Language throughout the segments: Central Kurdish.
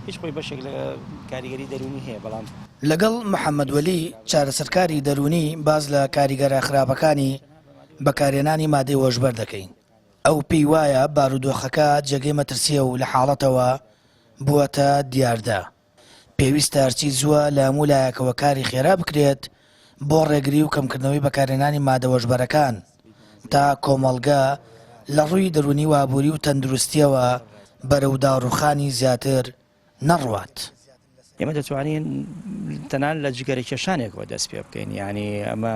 هیچ خۆی بەشێک لە کاریگەری دەرونی هەیە بەڵام لەگەڵ محەممەد وەلی چارەسەرکاری دەرونی باز لە کاریگەرە خراپەکانی بەکارهێنانی مادەی هۆشبەر دەکەین. ئەو پێی وایە بارودۆخەکە جێگەی مەترسیە و لە حاڵەتەوە بووەتە دیاردا. پێویستە هەرچی زووە لە هەموو لایەکەوە کاری خێرا بکرێت بۆ ڕێگری و کەمکردنەوەی بەکارهێنانی مادە هۆشبەرەکان تا کۆمەڵگە لە ڕووی دەرونی و ئابووری و تەندروستیەوە بەرەو داڕوخانی زیاتر نەڕوات. ئێمە دەتوانین تەنان لە جگەرە کێشانێکەوە دەست پێ بکەین، یعنی ئەمە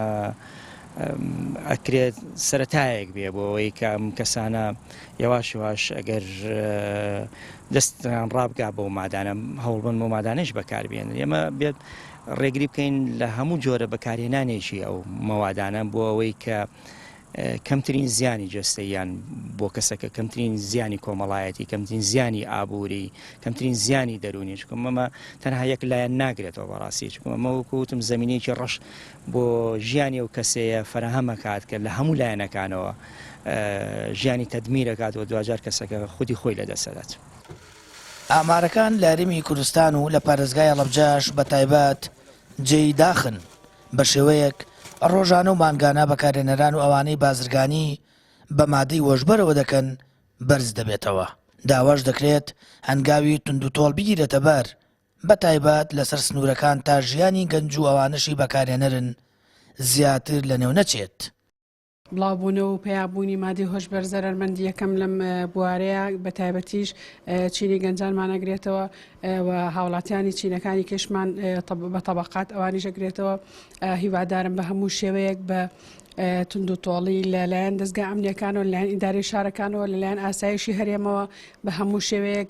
ئەکرێت سەرەتایەک بێ بۆ ئەوەی کە ئەم کەسانە یەواش یەواش ئەگەر دەستیان ڕابگا بۆ مادانە هەوڵبن بۆ مادانش بەکاربێنن. ئێمە بێت ڕێگری بکەین لە هەموو جۆرە بەکارهێنانێکی ئەو مەوادانە بۆ ئەوەی کە کەمترین زیانی جەستەیان بۆ کەسەکە، کەمترین زیانی کۆمەڵایەتی، کەمترین زیانی ئابووری، کەمترین زیانی دەرونی. چکم ئەمە تەنها یەک لایەن ناگرێتەوە بەڕاستی، چکم ئەمە وەکوتم زەمینەیەکی ڕەش بۆ ژیانی ئەو کەسەیە فەرەهەمەکات کە لە هەموو لایەنەکانەوە ژیانی تەدمیرەکاتەوە دوجار کەسەکە خودی خۆی لەدەسەدات. ئامارەکان لە هەرێمی کوردستان و لە پارێزگای هەڵەبجاش بە تایبەت جێی داخن بە شێوەیەک ڕۆژانە و مانگانە بەکارهێنەران و ئەوانەی بازرگانی بە مادەی هۆشبەرەوە دەکەن بەرز دەبێتەوە. داواش دەکرێت هەنگاوی توندوتۆڵ بگیرێتە بەر بە تایبەت لەسەر سنوورەکان تا ژیانی گەنج و ئەوانەشی بەکارهێنەرن زیاتر لە نێو نەچێت. بڵاوبوونەوە و پێیابوونی مادەی هۆشبەر زەرمەندی یەکەم لەم بوارەیە بە تایبەتیش چینی گەنجانمان ئەگرێتەوە و هاوڵاتیانی چینەکانی کێشمان بە تەبەقات ئەوانیش ئەگرێتەوە. هیوادارم بە هەموو شێوەیەک بە توندوتۆڵی لەلایەن دەستگا ئەمنیەکانەوە لەلایەن ئیدارەی شارەکانەوە لەلایەن ئاسایشی هەرێمەوە بە هەموو شێوەیەک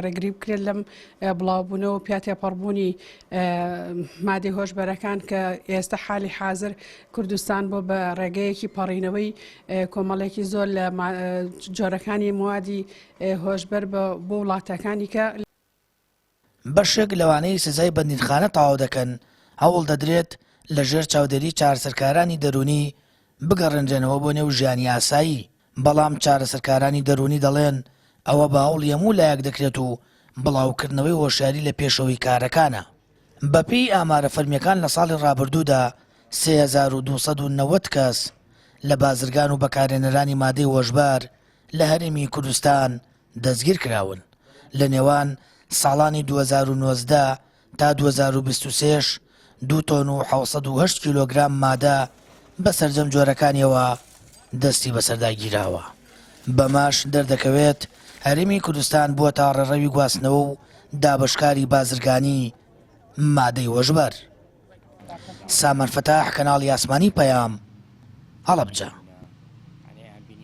ڕێگری بکرێت لەم بڵاوبوونەوە و پیاتێپەڕبوونی مادەی هۆشبەرەکان کە ئێستا حالی حاضر کوردستان بۆ بە ڕێگەیەکی پەڕینەوەی کۆمەڵێکی زۆر لە جۆرەکانی موادی هۆشبەر بۆ وڵاتەکانی کە بەشێک لەوانەی سزای بەندیخانە تەواو دەکەن هەوڵ دەدرێت لەژێر چاودێری چارەسەرکارانی دەرونی بگەڕێنرێنەوە بۆ نێو ژیانی ئاسایی. بەڵام چارەسەرکارانی دەرونی دەڵێن ئەوە بە هەوڵ هەموو لایەک دەکرێت و بڵاوکردنەوەی هۆشیاری لە پێشەوەی کارەکانە. بەپێی ئامارە فەرمیەکان لە ساڵی ڕابردوودا 3290 کەس لە بازرگان و بەکارهێنەرانی مادەی هۆشبەر لە هەرێمی کوردستان دەستگیر کراون. لە نێوان ساڵانی 2019 تا 2023 2 تۆن و 708 کیلۆگرام مادە بە سەرجەم جۆرەکانیەوە دەستی بەسەرداگیراوە. بەماش دەردەکەوێت هەرێمی کوردستان بووە تا ڕێڕەوی گواستنەوە و دابشکاری بازرگانی مادەی هۆشبەر. سامان فەتاح، کەناڵی ئاسمانی پەیام، هەڵەبجە.